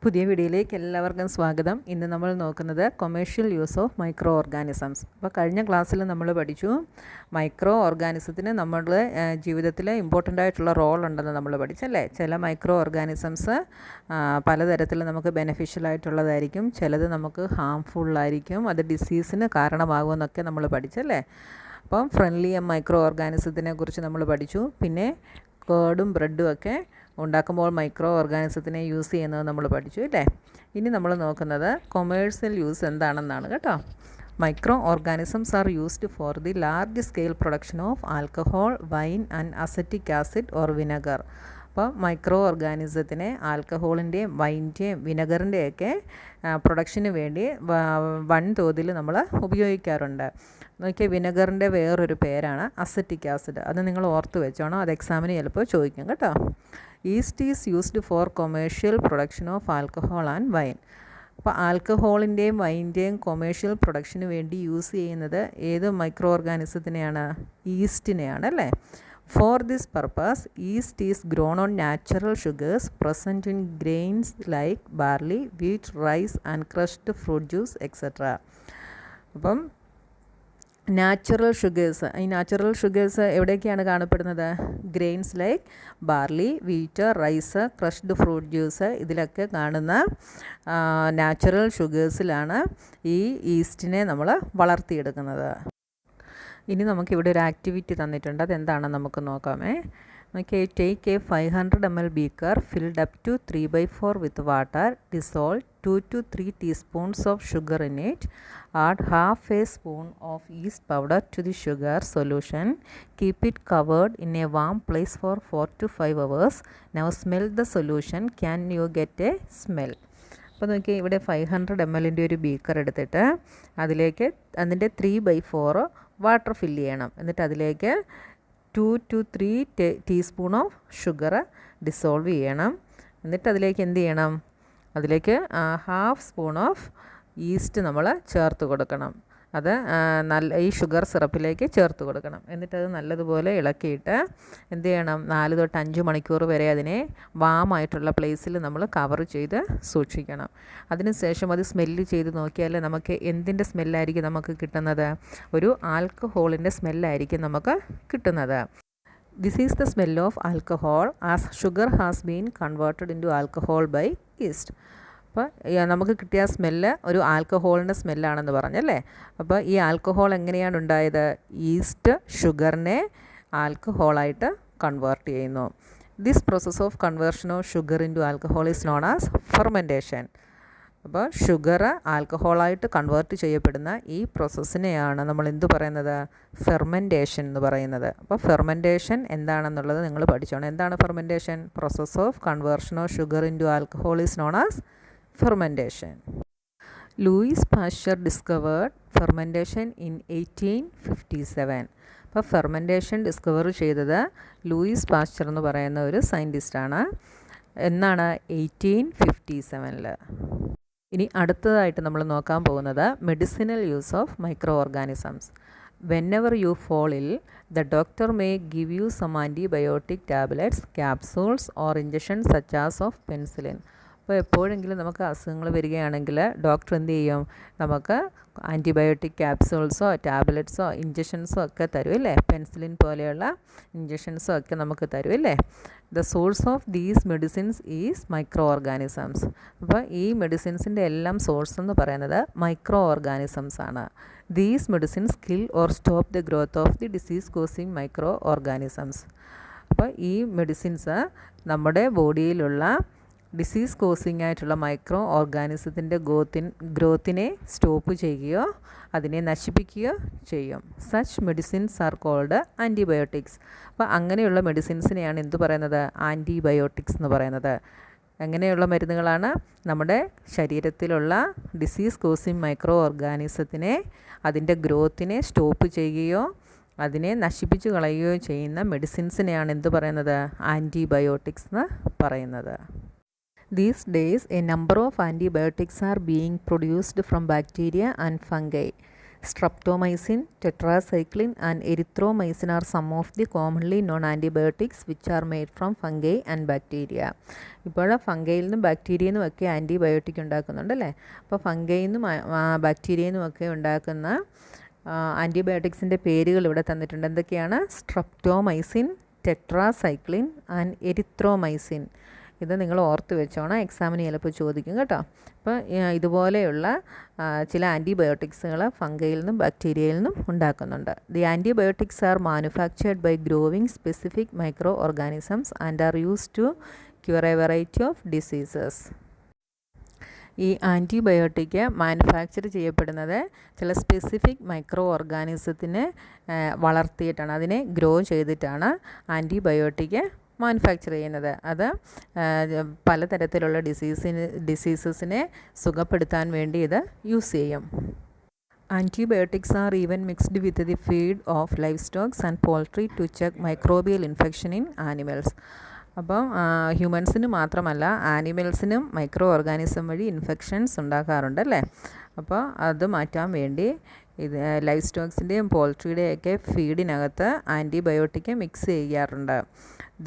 പുതിയ വീഡിയോയിലേക്ക് എല്ലാവർക്കും സ്വാഗതം. ഇന്ന് നമ്മൾ നോക്കുന്നത് commercial use of micro organisms. അപ്പോൾ കഴിഞ്ഞ ക്ലാസ്സിൽ നമ്മൾ പഠിച്ചു മൈക്രോ ഓർഗാനിസത്തിന് നമ്മുടെ ജീവിതത്തിൽ ഇമ്പോർട്ടൻ്റ് ആയിട്ടുള്ള റോൾ ഉണ്ടെന്ന് നമ്മൾ പഠിച്ചല്ലേ. ചില മൈക്രോ ഓർഗാനിസംസ് പലതരത്തിൽ നമുക്ക് ബെനഫിഷ്യൽ ആയിട്ടുള്ളതായിരിക്കും, ചിലത് നമുക്ക് ഹാംഫുള്ളായിരിക്കും, അത് ഡിസീസിന് കാരണമാകുമെന്നൊക്കെ നമ്മൾ പഠിച്ചല്ലേ. അപ്പം ഫ്രണ്ട്ലി മൈക്രോ ഓർഗാനിസത്തിനെ കുറിച്ച് നമ്മൾ പഠിച്ചു. പിന്നെ കേർഡും ബ്രെഡും ഒക്കെ ഉണ്ടാക്കുമ്പോൾ മൈക്രോ ഓർഗാനിസത്തിനെ യൂസ് ചെയ്യുന്നത് നമ്മൾ പഠിച്ചു അല്ലേ. ഇനി നമ്മൾ നോക്കുന്നത് കൊമേഴ്സ്യൽ യൂസ് എന്താണെന്നാണ് കേട്ടോ. Micro organisms are used for the large scale production of alcohol, wine and acetic acid or vinegar. അപ്പോൾ മൈക്രോ ഓർഗാനിസത്തിനെ ആൽക്കഹോളിൻ്റെയും വൈൻ്റെയും വിനെഗറിൻ്റെയൊക്കെ പ്രൊഡക്ഷന് വേണ്ടി വൻതോതിൽ നമ്മൾ ഉപയോഗിക്കാറുണ്ട്. നോക്കിയാൽ വിനെഗറിൻ്റെ വേറൊരു പേരാണ് അസറ്റിക് ആസിഡ്. അത് നിങ്ങൾ ഓർത്ത് വെച്ചോണം, അത് എക്സാമിന് ചിലപ്പോൾ ചോദിക്കും കേട്ടോ. East is used for commercial production of alcohol and wine. അപ്പോൾ ആൽക്കഹോളിൻ്റെയും വൈൻ്റെയും കൊമേഴ്ഷ്യൽ പ്രൊഡക്ഷന് വേണ്ടി യൂസ് ചെയ്യുന്നത് ഏത് മൈക്രോ ഓർഗാനിസത്തിനെയാണ്? ഈസ്റ്റിനെയാണ് അല്ലേ. For this purpose, yeast is grown on natural sugars present in grains like barley, wheat, rice and crushed fruit juice, etc. അപ്പം natural sugars, ഈ natural sugars എവിടെയൊക്കെയാണ് കാണപ്പെടുന്നത്? Grains like barley, wheat, rice, crushed fruit juice, ഇതിലൊക്കെ കാണുന്ന natural ഷുഗേഴ്സിലാണ് ഈ ഈസ്റ്റിനെ നമ്മൾ വളർത്തിയെടുക്കുന്നത്. ഇനി നമുക്കിവിടെ ഒരു ആക്ടിവിറ്റി തന്നിട്ടുണ്ട്, അതെന്താണെന്ന് നമുക്ക് നോക്കാമേ. Okay, take a 500 ml beaker filled up to 3/4 with water, dissolve 2 to 3 teaspoons of sugar in it, add half a spoon of yeast powder to the sugar solution, keep it covered in a warm place for 4 to 5 hours. Now smell the solution, can you get a smell? അപ്പോൾ നോക്കി, ഇവിടെ 500 ml ഒരു beaker എടുത്തിട്ട് അതിലേക്ക് അതിൻ്റെ 3/4 water fill ചെയ്യണം. എന്നിട്ട് അതിലേക്ക് 2 to 3 teaspoon of sugar dissolve ചെയ്യണം. എന്നിട്ട് അതിലേക്ക് എന്ത് ചെയ്യണം? അതിലേക്ക് ഹാഫ് സ്പൂൺ ഓഫ് ഈസ്റ്റ് നമ്മൾ ചേർത്ത് കൊടുക്കണം. അത് ഈ ഷുഗർ സിറപ്പിലേക്ക് ചേർത്ത് കൊടുക്കണം. എന്നിട്ടത് നല്ലതുപോലെ ഇളക്കിയിട്ട് എന്ത് ചെയ്യണം? 4 to 5 മണിക്കൂർ വരെ അതിനെ വാമായിട്ടുള്ള പ്ലേസിൽ നമ്മൾ കവർ ചെയ്ത് സൂക്ഷിക്കണം. അതിനുശേഷം അത് സ്മെല്ല് ചെയ്ത് നോക്കിയാൽ നമുക്ക് എന്തിൻ്റെ സ്മെല്ലായിരിക്കും നമുക്ക് കിട്ടുന്നത്? ഒരു ആൽക്കഹോളിൻ്റെ സ്മെല്ലായിരിക്കും നമുക്ക് കിട്ടുന്നത്. This is the smell of alcohol as sugar has been converted into alcohol by yeast. അപ്പോൾ നമുക്ക് കിട്ടിയ സ്മെല്ല് ഒരു ആൽക്കഹോളിൻ്റെ സ്മെല്ലാണെന്ന് പറഞ്ഞല്ലേ. അപ്പോൾ ഈ ആൽക്കഹോൾ എങ്ങനെയാണ് ഉണ്ടായത്? ഈസ്റ്റ് ഷുഗറിനെ ആൽക്കഹോളായിട്ട് കൺവേർട്ട് ചെയ്യുന്നു. This process of conversion of sugar into alcohol is known as fermentation. അപ്പോൾ ഷുഗർ ആൽക്കഹോളായിട്ട് കൺവേർട്ട് ചെയ്യപ്പെടുന്ന ഈ പ്രോസസ്സിനെയാണ് നമ്മൾ എന്ത് പറയുന്നത്? ഫെർമെൻറ്റേഷൻ എന്ന് പറയുന്നത്. അപ്പോൾ ഫെർമെൻറ്റേഷൻ എന്താണെന്നുള്ളത് നിങ്ങൾ പഠിച്ചോണം. എന്താണ് fermentation? Process of conversion of sugar into alcohol is known as fermentation. Louis Pasteur discovered fermentation in 1857. അപ്പോൾ ഫെർമെൻറ്റേഷൻ ഡിസ്കവർ ചെയ്തത് ലൂയിസ് പാസ്ചർ എന്ന് പറയുന്ന ഒരു സയൻറ്റിസ്റ്റാണ്. എന്നാണ്? 1857. ഇനി അടുത്തതായിട്ട് നമ്മൾ നോക്കാൻ പോകുന്നത് medicinal use of micro organisms. Whenever you fall ill, the doctor may give you some antibiotic tablets, capsules or injections such as of penicillin. അപ്പോൾ എപ്പോഴെങ്കിലും നമുക്ക് അസുഖങ്ങൾ വരികയാണെങ്കിൽ ഡോക്ടർ എന്ത് ചെയ്യും? നമുക്ക് ആൻറ്റിബയോട്ടിക് ക്യാപ്സൂൾസോ ടാബ്ലറ്റ്സോ ഇഞ്ചക്ഷൻസോ ഒക്കെ തരുമല്ലേ. പെൻസിലിൻ പോലെയുള്ള ഇഞ്ചക്ഷൻസോ ഒക്കെ നമുക്ക് തരുമല്ലേ. The source of these medicines is micro organisms. അപ്പോൾ ഈ മെഡിസിൻസിൻ്റെ എല്ലാം സോഴ്സ് എന്ന് പറയുന്നത് മൈക്രോ ഓർഗാനിസംസ് ആണ്. These medicines kill or stop the growth of the disease causing micro organisms. അപ്പോൾ ഈ മെഡിസിൻസ് നമ്മുടെ ബോഡിയിലുള്ള ഡിസീസ് കോസിങ് ആയിട്ടുള്ള മൈക്രോ ഓർഗാനിസത്തിൻ്റെ ഗ്രോത്തിനെ സ്റ്റോപ്പ് ചെയ്യുകയോ അതിനെ നശിപ്പിക്കുകയോ ചെയ്യും. Such medicines are called antibiotics. അപ്പോൾ അങ്ങനെയുള്ള മെഡിസിൻസിനെയാണ് എന്ത് പറയുന്നത്? ആൻറ്റിബയോട്ടിക്സ് എന്ന് പറയുന്നത്. എങ്ങനെയുള്ള മരുന്നുകളാണ്? നമ്മുടെ ശരീരത്തിലുള്ള ഡിസീസ് കോസിങ് മൈക്രോ ഓർഗാനിസത്തിനെ അതിൻ്റെ ഗ്രോത്തിനെ സ്റ്റോപ്പ് ചെയ്യുകയോ അതിനെ നശിപ്പിച്ച് കളയുകയോ ചെയ്യുന്ന മെഡിസിൻസിനെയാണ് എന്ത് പറയുന്നത്? ആൻറ്റിബയോട്ടിക്സ് എന്ന് പറയുന്നത്. These days, a number of antibiotics are being produced from bacteria and fungi. Streptomycin, tetracycline and erythromycin are some of the commonly known antibiotics which are made from fungi and bacteria. ഇപ്പോൾ ഫംഗയിൽ നിന്നും ബാക്ടീരിയയിൽ നിന്നും ഒക്കെ antibiotic ഉണ്ടാക്കുന്നുണ്ടല്ലേ. അപ്പോൾ ഫംഗയിൽ നിന്നും ബാക്ടീരിയയിൽ നിന്നും ഒക്കെ ഉണ്ടാക്കുന്ന ആൻറ്റിബയോട്ടിക്സിൻ്റെ പേരുകൾ ഇവിടെ തന്നിട്ടുണ്ട്. എന്തൊക്കെയാണ്? Streptomycin, tetracycline and erythromycin. ഇത് നിങ്ങൾ ഓർത്ത് വെച്ചോണം, എക്സാമിന് ചിലപ്പോൾ ചോദിക്കും കേട്ടോ. അപ്പോൾ ഇതുപോലെയുള്ള ചില ആൻറ്റിബയോട്ടിക്സുകൾ ഫംഗയിൽ നിന്നും ബാക്ടീരിയയിൽ നിന്നും ഉണ്ടാക്കുന്നുണ്ട്. The antibiotics are manufactured by growing specific micro organisms and are used to cure a variety of diseases. ഈ ആൻറ്റിബയോട്ടിക് മാനുഫാക്ചർ ചെയ്യപ്പെടുന്നത് ചില സ്പെസിഫിക് മൈക്രോ ഓർഗാനിസത്തിനെ വളർത്തിയിട്ടാണ്, അതിനെ ഗ്രോ ചെയ്തിട്ടാണ് ആൻറ്റിബയോട്ടിക് മാനുഫാക്ചർ ചെയ്യുന്നത്. അത് പലതരത്തിലുള്ള ഡിസീസസിനെ സുഖപ്പെടുത്താൻ വേണ്ടി ഇത് യൂസ് ചെയ്യും. Antibiotics are even mixed with the feed of life stocks and poultry to check microbial infection in animals. അപ്പം ഹ്യൂമൻസിന് മാത്രമല്ല ആനിമൽസിനും മൈക്രോ ഓർഗാനിസം വഴി ഇൻഫെക്ഷൻസ് ഉണ്ടാക്കാറുണ്ടല്ലേ. അപ്പോൾ അത് മാറ്റാൻ വേണ്ടി ഇത് ലൈഫ് സ്റ്റോക്സിൻ്റെയും പോൾട്രിയുടെയൊക്കെ ഫീഡിനകത്ത് ആൻറ്റിബയോട്ടിക് മിക്സ് ചെയ്യാറുണ്ട്.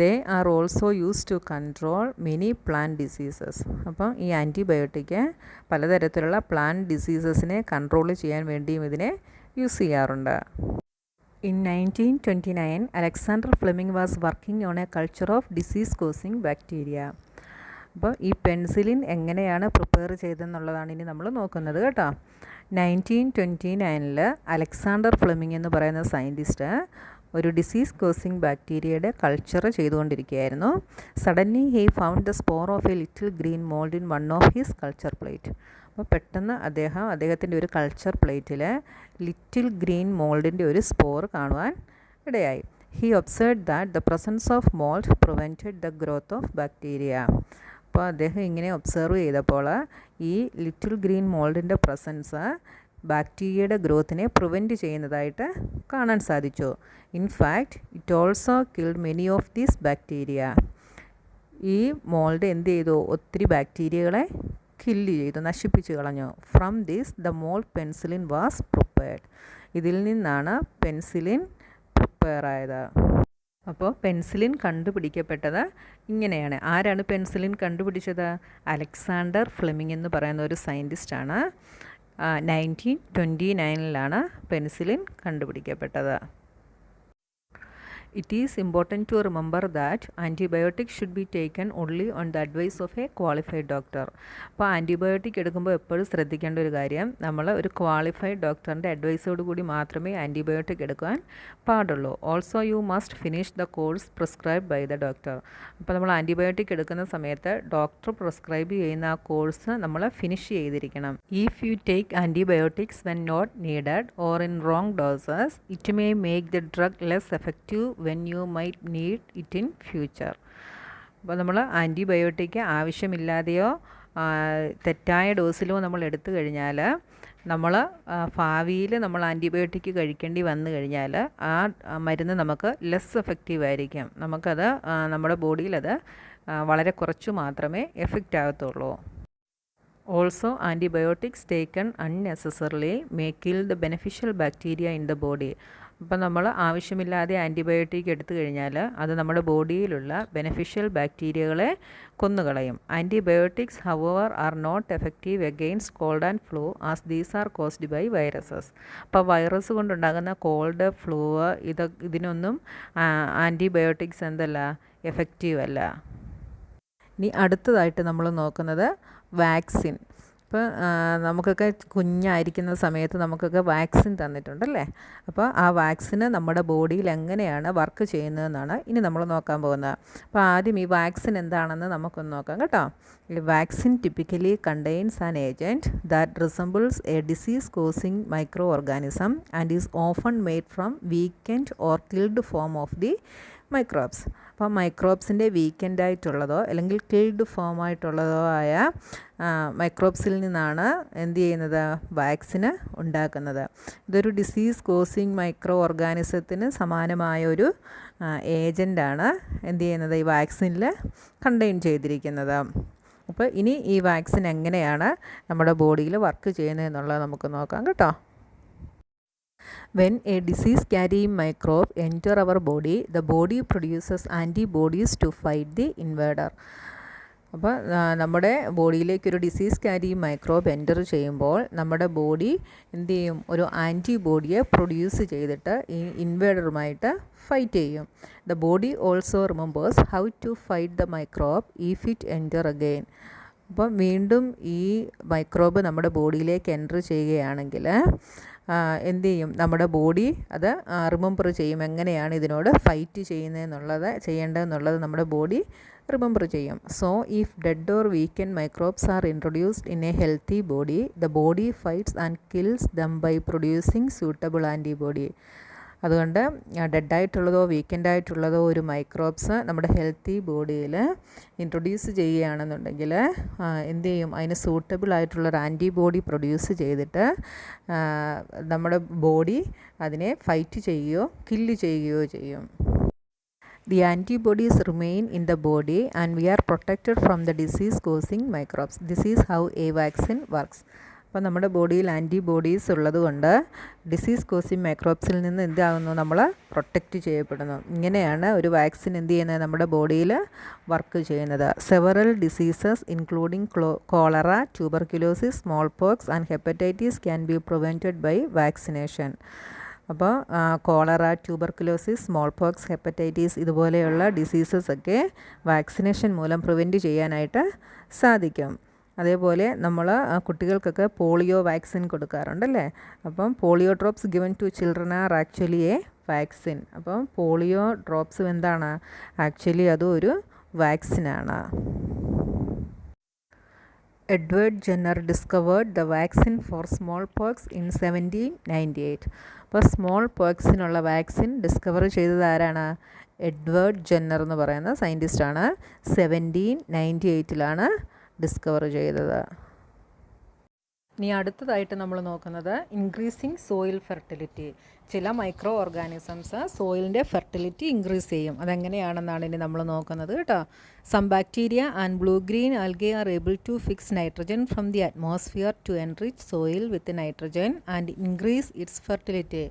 They are also use to control many plant diseases. അപ്പം ഈ ആൻറ്റിബയോട്ടിക് പലതരത്തിലുള്ള പ്ലാന്റ് ഡിസീസസിനെ കൺട്രോൾ ചെയ്യാൻ വേണ്ടിയും ഇതിനെ യൂസ് ചെയ്യാറുണ്ട്. In 1929, Alexander Fleming was working on a culture of disease-causing bacteria. അപ്പോൾ ഈ പെൻസിലിൻ എങ്ങനെയാണ് പ്രിപ്പയർ ചെയ്തതെന്നുള്ളതാണ് ഇനി നമ്മൾ നോക്കുന്നത് കേട്ടോ. 1929 അലക്സാണ്ടർ ഫ്ലെമിംഗ് എന്ന് പറയുന്ന സയൻറ്റിസ്റ്റ് ഒരു ഡിസീസ് കോസിങ് ബാക്ടീരിയയുടെ കൾച്ചർ ചെയ്തുകൊണ്ടിരിക്കുകയായിരുന്നു. Suddenly he found the spore of a little green mould in one of his culture plate. അപ്പോൾ പെട്ടെന്ന് അദ്ദേഹത്തിൻ്റെ ഒരു കൾച്ചർ പ്ലേറ്റിൽ ലിറ്റിൽ ഗ്രീൻ മോൾഡിൻ്റെ ഒരു സ്പോർ കാണുവാൻ ഇടയായി. He observed that the presence of mould prevented the growth of bacteria. അപ്പോൾ അദ്ദേഹം ഇങ്ങനെ ഒബ്സർവ് ചെയ്തപ്പോൾ ഈ ലിറ്റിൽ ഗ്രീൻ മോൾഡിൻ്റെ പ്രസൻസ് ബാക്ടീരിയയുടെ ഗ്രോത്തിനെ പ്രിവെൻറ്റ് ചെയ്യുന്നതായിട്ട് കാണാൻ സാധിച്ചു. In fact it also killed many of these bacteria. ഈ മോൾഡ് എന്ത് ചെയ്തു? ഒത്തിരി ബാക്ടീരിയകളെ കില്ല് ചെയ്തു, നശിപ്പിച്ചു കളഞ്ഞു. From this the mould penicillin was prepared. ഇതിൽ നിന്നാണ് പെൻസിലിൻ പ്രിപ്പയർ ആയത്. അപ്പോൾ പെൻസിലിൻ കണ്ടുപിടിക്കപ്പെട്ടത് ഇങ്ങനെയാണ്. ആരാണ് പെൻസിലിൻ കണ്ടുപിടിച്ചത്? അലക്സാണ്ടർ ഫ്ലെമിംഗ് എന്ന് പറയുന്ന ഒരു സയൻറ്റിസ്റ്റാണ്. 1929 penicillin കണ്ടുപിടിക്കപ്പെട്ടത്. It is important to remember that antibiotics should be taken only on the advice of a qualified doctor. അപ്പോൾ ആൻറ്റിബയോട്ടിക് എടുക്കുമ്പോൾ എപ്പോഴും ശ്രദ്ധിക്കേണ്ട ഒരു കാര്യം, നമ്മൾ ഒരു ക്വാളിഫൈഡ് ഡോക്ടറിൻ്റെ അഡ്വൈസോട് കൂടി മാത്രമേ ആൻറ്റിബയോട്ടിക് എടുക്കാൻ പാടുള്ളൂ. Also you must finish the course prescribed by the doctor. അപ്പോൾ നമ്മൾ ആൻറ്റിബയോട്ടിക് എടുക്കുന്ന സമയത്ത് ഡോക്ടർ പ്രിസ്ക്രൈബ് ചെയ്യുന്ന ആ കോഴ്സ് നമ്മൾ ഫിനിഷ് ചെയ്തിരിക്കണം. If you take antibiotics when not needed or in wrong doses it may make the drug less effective when you might need it in future. അപ്പോൾ നമ്മൾ ആൻറ്റിബയോട്ടിക് ആവശ്യമില്ലാതെയോ തെറ്റായ ഡോസിലോ നമ്മൾ എടുത്തു കഴിഞ്ഞാൽ നമ്മൾ ഭാവിയിൽ നമ്മൾ ആൻറ്റിബയോട്ടിക് കഴിക്കേണ്ടി വന്നു കഴിഞ്ഞാൽ ആ മരുന്ന് നമുക്ക് ലെസ് എഫക്റ്റീവ് ആയിരിക്കും. നമുക്കത് നമ്മുടെ ബോഡിയിലത് വളരെ കുറച്ച് മാത്രമേ എഫക്റ്റ് ആകത്തുള്ളൂ. Also antibiotics taken unnecessarily may kill the beneficial bacteria in the body. അപ്പം നമ്മൾ ആവശ്യമില്ലാതെ ആൻറ്റിബയോട്ടിക് എടുത്തു കഴിഞ്ഞാൽ അത് നമ്മുടെ ബോഡിയിലുള്ള ബെനിഫിഷ്യൽ ബാക്ടീരിയകളെ കൊന്നുകളയും. Antibiotics however are not effective against cold and flu as these are caused by viruses. അപ്പോൾ വൈറസ് കൊണ്ടുണ്ടാകുന്ന കോൾഡ്, ഫ്ലൂ ഇതിനൊന്നും ആൻറ്റിബയോട്ടിക്സ് എന്തല്ല, എഫക്റ്റീവ് അല്ല. ഇനി അടുത്തതായിട്ട് നമ്മൾ നോക്കുന്നത് വാക്സിൻ. ഇപ്പോൾ നമുക്കൊക്കെ കുഞ്ഞായിരിക്കുന്ന സമയത്ത് നമുക്കൊക്കെ വാക്സിൻ തന്നിട്ടുണ്ടല്ലേ. അപ്പോൾ ആ വാക്സിന് നമ്മുടെ ബോഡിയിൽ എങ്ങനെയാണ് വർക്ക് ചെയ്യുന്നതെന്നാണ് ഇനി നമ്മൾ നോക്കാൻ പോകുന്നത്. അപ്പോൾ ആദ്യം ഈ വാക്സിൻ എന്താണെന്ന് നമുക്കൊന്ന് നോക്കാം കേട്ടോ. ഈ vaccine typically contains an agent that resembles A disease causing micro organism and is often made from weekend or killed form of the microbes. അപ്പോൾ മൈക്രോബ്സിൻ്റെ വീക്കെൻഡായിട്ടുള്ളതോ അല്ലെങ്കിൽ കിൽഡ് ഫോമായിട്ടുള്ളതോ ആയ മൈക്രോബ്സിൽ നിന്നാണ് എന്ത് ചെയ്യുന്നത്? വാക്സിന് ഉണ്ടാക്കുന്നത്. ഇതൊരു ഡിസീസ് കോസിങ് മൈക്രോ ഓർഗാനിസത്തിന് സമാനമായ ഒരു ഏജൻ്റാണ് എന്ത് ചെയ്യുന്നത്? ഈ വാക്സിനിൽ കണ്ടെയ്ൻ ചെയ്തിരിക്കുന്നത്. അപ്പോൾ ഇനി ഈ വാക്സിൻ എങ്ങനെയാണ് നമ്മുടെ ബോഡിയിൽ വർക്ക് ചെയ്യുന്നത് എന്നുള്ളത് നമുക്ക് നോക്കാം കേട്ടോ. When a disease carrying microbe enter our body, the body produces antibodies to fight the invader. അപ്പോൾ നമ്മുടെ ബോഡിയിലേക്ക് ഒരു ഡിസീസ് ക്യാരി മൈക്രോബ് എൻ്റർ ചെയ്യുമ്പോൾ നമ്മുടെ ബോഡി എന്ത് ചെയ്യും, ഒരു ആൻറ്റിബോഡിയെ പ്രൊഡ്യൂസ് ചെയ്തിട്ട് ഈ ഇൻവേഡറുമായിട്ട് ഫൈറ്റ് ചെയ്യും. The body also remembers how to fight the microbe if it enter again. അപ്പം വീണ്ടും ഈ മൈക്രോബ് നമ്മുടെ ബോഡിയിലേക്ക് എൻ്റർ ചെയ്യുകയാണെങ്കിൽ എന്ത് ചെയ്യും, നമ്മുടെ ബോഡി അത് റിമെമ്പർ ചെയ്യും, എങ്ങനെയാണ് ഇതിനോട് ഫൈറ്റ് ചെയ്യേണ്ടതെന്നുള്ളത് നമ്മുടെ ബോഡി റിമെമ്പർ ചെയ്യും. So if dead or weakened microbes are introduced in a healthy body, the body fights and kills them by producing suitable antibody. അതുകൊണ്ട് ഡെഡായിട്ടുള്ളതോ വീക്കെൻഡായിട്ടുള്ളതോ ഒരു മൈക്രോബ്സ് നമ്മുടെ ഹെൽത്തി ബോഡിയിൽ ഇൻട്രൊഡ്യൂസ് ചെയ്യുകയാണെന്നുണ്ടെങ്കിൽ എന്ത് ചെയ്യും, അതിന് സൂട്ടബിൾ ആയിട്ടുള്ളൊരു ആൻറ്റിബോഡി പ്രൊഡ്യൂസ് ചെയ്തിട്ട് നമ്മുടെ ബോഡി അതിനെ ഫൈറ്റ് ചെയ്യുകയോ കില്ല് ചെയ്യുകയോ ചെയ്യും. The antibodies remain in the body and we are protected from the disease causing microbes. This is how a vaccine works. അപ്പോൾ നമ്മുടെ ബോഡിയിൽ ആൻറ്റിബോഡീസ് ഉള്ളതുകൊണ്ട് ഡിസീസ് കോസിങ് മൈക്രോബ്സിൽ നിന്ന് എന്താകുന്നു, നമ്മൾ പ്രൊട്ടക്റ്റ് ചെയ്യപ്പെടുന്നു. ഇങ്ങനെയാണ് ഒരു വാക്സിൻ എന്ത് ചെയ്യുന്നത്, നമ്മുടെ ബോഡിയിൽ വർക്ക് ചെയ്യുന്നത്. Several diseases including cholera, tuberculosis, smallpox and hepatitis can be prevented by vaccination. അപ്പോൾ cholera, tuberculosis, smallpox, hepatitis ഇതുപോലെയുള്ള ഡിസീസസ് ഒക്കെ വാക്സിനേഷൻ മൂലം പ്രിവെൻറ്റ് ചെയ്യാനായിട്ട് സാധിക്കും. അതേപോലെ നമ്മൾ കുട്ടികൾക്കൊക്കെ പോളിയോ വാക്സിൻ കൊടുക്കാറുണ്ടല്ലേ. അപ്പം polio drops given to children are actually a vaccine. അപ്പം പോളിയോ ഡ്രോപ്സ് എന്താണ്, ആക്ച്വലി അതും ഒരു വാക്സിനാണ്. Edward Jenner discovered the vaccine for smallpox in 1798. അപ്പോൾ സ്മോൾ പോക്സിനുള്ള വാക്സിൻ ഡിസ്കവർ ചെയ്തത് ആരാണ്, എഡ്വേർഡ് ജെന്നർ എന്ന് പറയുന്ന സയൻറ്റിസ്റ്റാണ്. 1798 ഡിസ്കവർ ചെയ്തത്. ഇനി അടുത്തതായിട്ട് നമ്മൾ നോക്കുന്നത് ഇൻക്രീസിങ് സോയിൽ ഫെർട്ടിലിറ്റി. ചില മൈക്രോ ഓർഗാനിസംസ് സോയിലിൻ്റെ ഫെർട്ടിലിറ്റി ഇൻക്രീസ് ചെയ്യും. അതെങ്ങനെയാണെന്നാണ് ഇനി നമ്മൾ നോക്കുന്നത് കേട്ടോ. Some bacteria and blue green algae are able to fix nitrogen from the atmosphere to enrich soil with nitrogen and increase its fertility.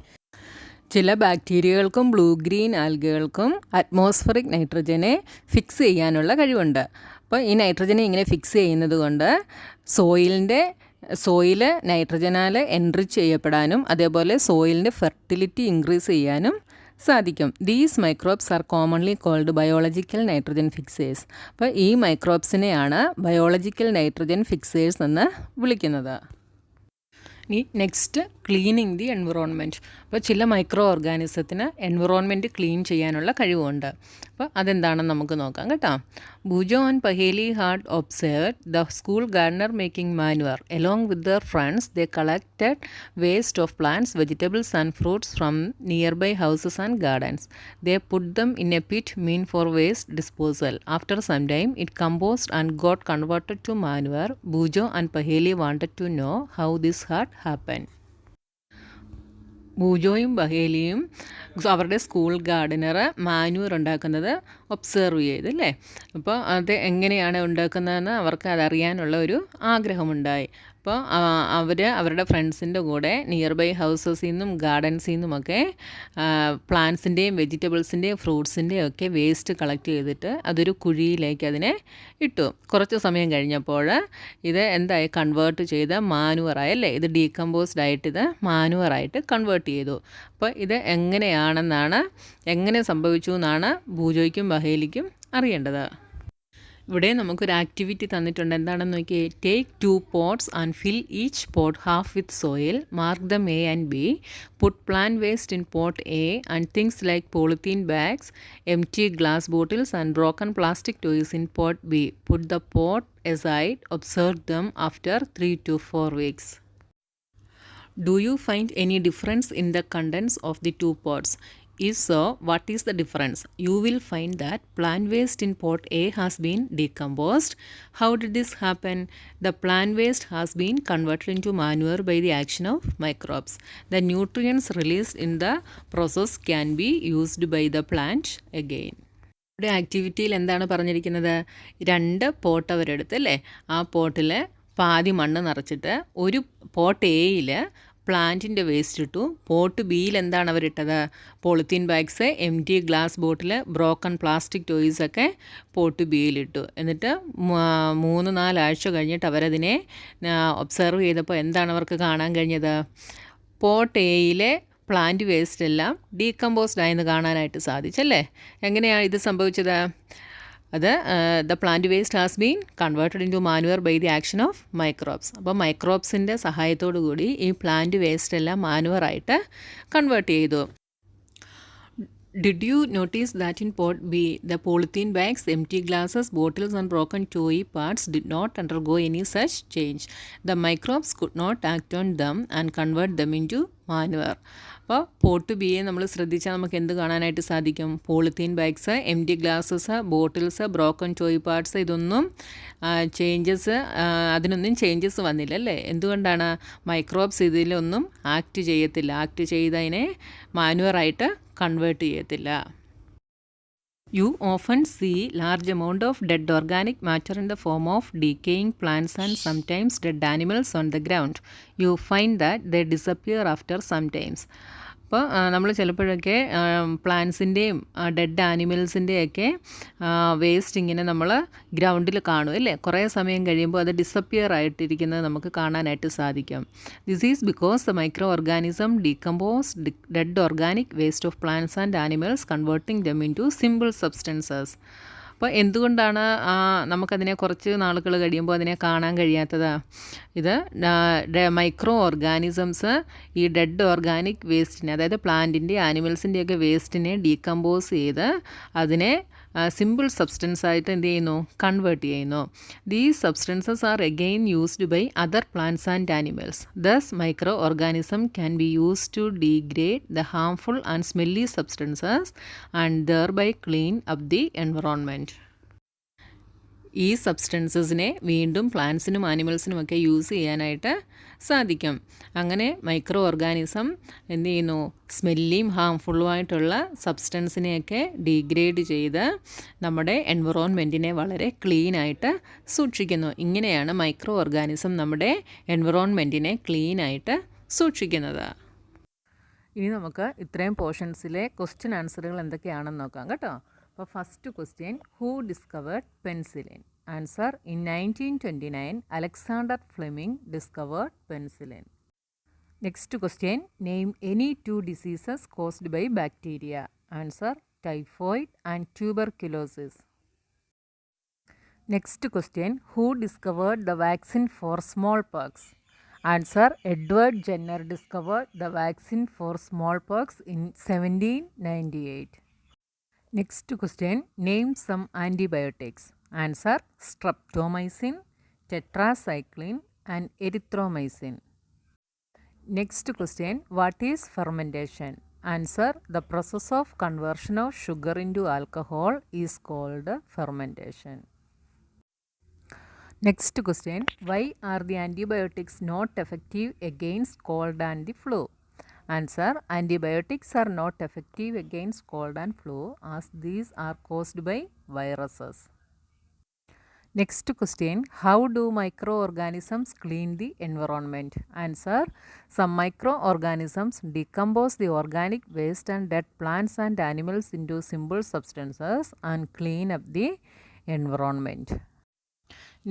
ചില ബാക്ടീരിയകൾക്കും ബ്ലൂ ഗ്രീൻ ആൽഗകൾക്കും അറ്റ്മോസ്ഫറിക് നൈട്രജനെ ഫിക്സ് ചെയ്യാനുള്ള കഴിവുണ്ട്. അപ്പോൾ ഈ നൈട്രജനെ ഇങ്ങനെ ഫിക്സ് ചെയ്യുന്നത് കൊണ്ട് സോയിൽ നൈട്രജനാൽ എൻറിച്ച് ചെയ്യപ്പെടാനും അതേപോലെ സോയിലിൻ്റെ ഫെർട്ടിലിറ്റി ഇൻക്രീസ് ചെയ്യാനും സാധിക്കും. These microbes are commonly called biological nitrogen fixers. അപ്പോൾ ഈ മൈക്രോബ്സിനെയാണ് ബയോളജിക്കൽ നൈട്രജൻ ഫിക്സേഴ്സ് എന്ന് വിളിക്കുന്നത്. ഇനി നെക്സ്റ്റ് ക്ലീനിങ് ദി എൻവിറോൺമെൻറ്റ്. അപ്പോൾ ചില മൈക്രോ ഓർഗാനിസത്തിന് എൻവിറോൺമെൻറ്റ് ക്ലീൻ ചെയ്യാനുള്ള കഴിവുണ്ട്. അപ്പോൾ അതെന്താണെന്ന് നമുക്ക് നോക്കാം കേട്ടോ. Boojho and Paheli had observed the school gardener making manure. Along with their friends they collected waste of plants, vegetables and fruits from nearby houses and gardens. They put them in a pit meant for waste disposal. After some time it composed and got converted to manure. Boojho and Paheli wanted to know how this had happen. ബൂജോയും ബഹേലിയും അവരുടെ school gardener manure ഉണ്ടാക്കുന്നത് observe ചെയ്തല്ലേ. അപ്പോൾ അത് എങ്ങനെയാണ് ഉണ്ടാക്കുന്നതെന്ന് അവർക്ക് അതറിയാനുള്ള ഒരു ആഗ്രഹമുണ്ടായി. അപ്പോൾ അവരുടെ ഫ്രണ്ട്സിൻ്റെ കൂടെ നിയർ ബൈ ഹൗസസിൽ നിന്നും ഗാർഡൻസിൽ നിന്നുമൊക്കെ പ്ലാന്റ്സിൻ്റെയും വെജിറ്റബിൾസിൻ്റെയും ഫ്രൂട്ട്സിൻ്റെയും ഒക്കെ വേസ്റ്റ് കളക്ട് ചെയ്തിട്ട് അതൊരു കുഴിയിലേക്ക് അതിനെ ഇട്ടു. കുറച്ച് സമയം കഴിഞ്ഞപ്പോൾ ഇത് എന്തായി, കൺവേർട്ട് ചെയ്ത മാനുവറായല്ലേ. ഇത് ഡീകമ്പോസ്ഡ് ആയിട്ട് ഇത് മാനുവറായിട്ട് കൺവേർട്ട് ചെയ്തു. അപ്പോൾ ഇത് എങ്ങനെ സംഭവിച്ചു എന്നാണ് ബൂജോയ്ക്കും ബഹേലിക്കും അറിയേണ്ടത്. ഇവിടെ നമുക്കൊരു ആക്ടിവിറ്റി തന്നിട്ടുണ്ട്. എന്താണെന്ന് നോക്കിയേ. Take 2 pots and fill each pot half with soil. Mark them A and B. Put plant waste in pot A and things like polythene bags, empty glass bottles and broken plastic toys in pot B. Put the pot aside. Observe them after 3 to 4 weeks. Do you find any difference in the contents of the 2 pots? If so, what is the difference? You will find that plant waste in pot A has been decomposed. How did this happen? The plant waste has been converted into manure by the action of microbes. The nutrients released in the process can be used by the plant again. ഇവിടെ ആക്ടിവിറ്റിയിൽ എന്താണ് പറഞ്ഞിരിക്കുന്നത്? 2 pot അവരെടുത്ത് അല്ലേ, ആ പോട്ടിൽ പാതി മണ്ണ് നിറച്ചിട്ട് ഒരു പോട്ട് എയിൽ പ്ലാന്റിൻ്റെ വേസ്റ്റ് ഇട്ടു. പോട്ട് ബിയിൽ എന്താണ് അവരിട്ടത്? Polythene bags, empty glass bottle, broken plastic ടോയ്സൊക്കെ പോട്ട് ബിയിലിട്ടു. എന്നിട്ട് 3-4 ആഴ്ച കഴിഞ്ഞിട്ട് അവരതിനെ ഒബ്സർവ് ചെയ്തപ്പോൾ എന്താണ് അവർക്ക് കാണാൻ കഴിഞ്ഞത്? പോട്ട് എയിലെ പ്ലാന്റ് വേസ്റ്റ് എല്ലാം ഡീകമ്പോസ്ഡ് ആയെന്ന് കാണാനായിട്ട് സാധിച്ചല്ലേ? എങ്ങനെയാണ് ഇത് സംഭവിച്ചത്? അത് the plant waste has been converted into manure by the action of microbes. അപ്പോൾ മൈക്രോബ്സിൻ്റെ സഹായത്തോടു കൂടി ഈ പ്ലാന്റ് വേസ്റ്റ് എല്ലാം മാനുവറായിട്ട് കൺവേർട്ട് ചെയ്തു. Did you notice that in pot B, the polythene bags, empty glasses, bottles and broken toy parts did not undergo any such change? The microbes could not act on them and convert them into manure. അപ്പോൾ pot ബിയെ നമ്മൾ ശ്രദ്ധിച്ചാൽ നമുക്ക് എന്ത് കാണാനായിട്ട് സാധിക്കും? Polythene bags, M T glasses, bottles, broken toy parts, ഇതൊന്നും അതിനൊന്നും changes വന്നില്ല അല്ലേ? എന്തുകൊണ്ടാണ്? മൈക്രോബ്സ് ഇതിലൊന്നും ആക്ട് ചെയ്യത്തില്ല. ആക്ട് ചെയ്തതിനെ മാനുവറായിട്ട് കൺവേർട്ട് ചെയ്യത്തില്ല. You often see large amount of dead organic matter in the form of decaying plants and sometimes dead animals on the ground. You find that they disappear after some times. അപ്പോൾ നമ്മൾ ചിലപ്പോഴൊക്കെ പ്ലാന്റ്സിൻ്റെയും dead ആനിമൽസിൻ്റെയൊക്കെ waste ഇങ്ങനെ നമ്മൾ ഗ്രൗണ്ടിൽ കാണും അല്ലേ? കുറേ സമയം കഴിയുമ്പോൾ അത് ഡിസപ്പിയർ ആയിട്ടിരിക്കുന്നത് നമുക്ക് കാണാനായിട്ട് സാധിക്കും. This is because the micro organism decompose dead organic waste of plants and animals converting them into simple substances. അപ്പോൾ എന്തുകൊണ്ടാണ് നമുക്കതിനെ കുറച്ച് നാളുകൾ കഴിയുമ്പോൾ അതിനെ കാണാൻ കഴിയാത്തത്? ഇത് മൈക്രോ ഓർഗാനിസംസ് ഈ ഡെഡ് ഓർഗാനിക് വേസ്റ്റിനെ, അതായത് പ്ലാന്റിൻ്റെ ആനിമൽസിൻ്റെയൊക്കെ വേസ്റ്റിനെ ഡീകമ്പോസ് ചെയ്ത് അതിനെ സിമ്പിൾ സബ്സ്റ്റൻസ് ആയിട്ട് എന്ത് ചെയ്യുന്നു? കൺവേർട്ട് ചെയ്യുന്നു. These substances are again used by other plants and animals. Thus microorganism can be used to degrade the harmful and smelly substances and thereby clean up the environment. ഈ സബ്സ്റ്റൻസസിനെ വീണ്ടും പ്ലാന്റ്സിനും ആനിമൽസിനുമൊക്കെ use ചെയ്യാനായിട്ട് സാധിക്കും. അങ്ങനെ micro organism എന്ത് ചെയ്യുന്നു? സ്മെല്ലിയും ഹാംഫുള്ളുമായിട്ടുള്ള സബ്സ്റ്റൻസിനെയൊക്കെ degrade ചെയ്ത് നമ്മുടെ എൻവറോൺമെൻറ്റിനെ വളരെ ക്ലീനായിട്ട് സൂക്ഷിക്കുന്നു. ഇങ്ങനെയാണ് മൈക്രോ ഓർഗാനിസം നമ്മുടെ എൻവറോൺമെൻറ്റിനെ ക്ലീനായിട്ട് സൂക്ഷിക്കുന്നത്. ഇനി നമുക്ക് ഇത്രയും പോർഷൻസിലെ ക്വസ്റ്റ്യൻ ആൻസറുകൾ എന്തൊക്കെയാണെന്ന് നോക്കാം കേട്ടോ. അപ്പോൾ first question, who discovered penicillin? Answer, in 1929 Alexander Fleming discovered penicillin. Next question, name any 2 diseases caused by bacteria? Answer, typhoid and tuberculosis. Next question, who discovered the vaccine for smallpox? Answer, Edward Jenner discovered the vaccine for smallpox in 1798. Next question, name some antibiotics. Answer, streptomycin, tetracycline and erythromycin. Next question, what is fermentation? Answer, the process of conversion of sugar into alcohol is called fermentation. Next question, why are the antibiotics not effective against cold and the flu? Answer, antibiotics are not effective against cold and flu as these are caused by viruses. Next question, how do microorganisms clean the environment? Answer, some microorganisms decompose the organic waste and dead plants and animals into simple substances and clean up the environment.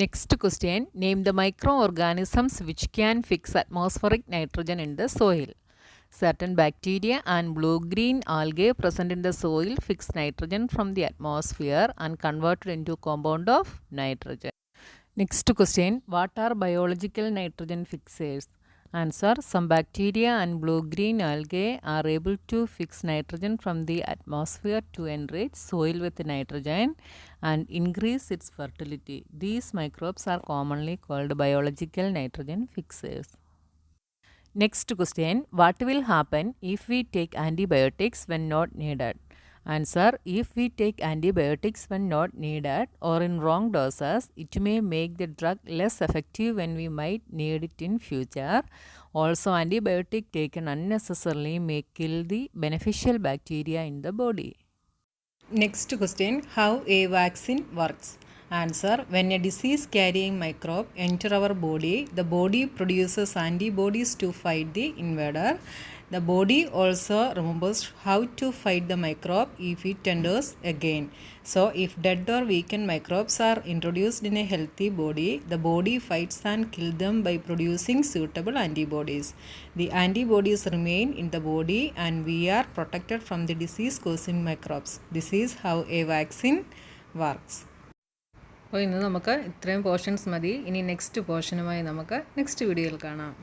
Next question, name the microorganisms which can fix atmospheric nitrogen in the soil. Certain bacteria and blue-green algae present in the soil fix nitrogen from the atmosphere and convert it into compound of nitrogen. Next question, what are biological nitrogen fixers? Answer, some bacteria and blue-green algae are able to fix nitrogen from the atmosphere to enrich soil with nitrogen and increase its fertility. These microbes are commonly called biological nitrogen fixers. Next question, what will happen if we take antibiotics when not needed? Answer, if we take antibiotics when not needed or in wrong doses, it may make the drug less effective when we might need it in future. Also, antibiotic taken unnecessarily may kill the beneficial bacteria in the body. Next question, how a vaccine works? Answer. When a disease carrying microbe enter our body, the body produces antibodies to fight the invader. The body also remembers how to fight the microbe if it enters again. So if dead or weakened microbes are introduced in a healthy body, the body fights and kills them by producing suitable antibodies. The antibodies remain in the body and we are protected from the disease causing microbes. This is how a vaccine works. അപ്പോൾ ഇന്ന് നമുക്ക് ഇത്രയും portions മതി. ഇനി next പോർഷനുമായി നമുക്ക് next വീഡിയോയിൽ കാണാം.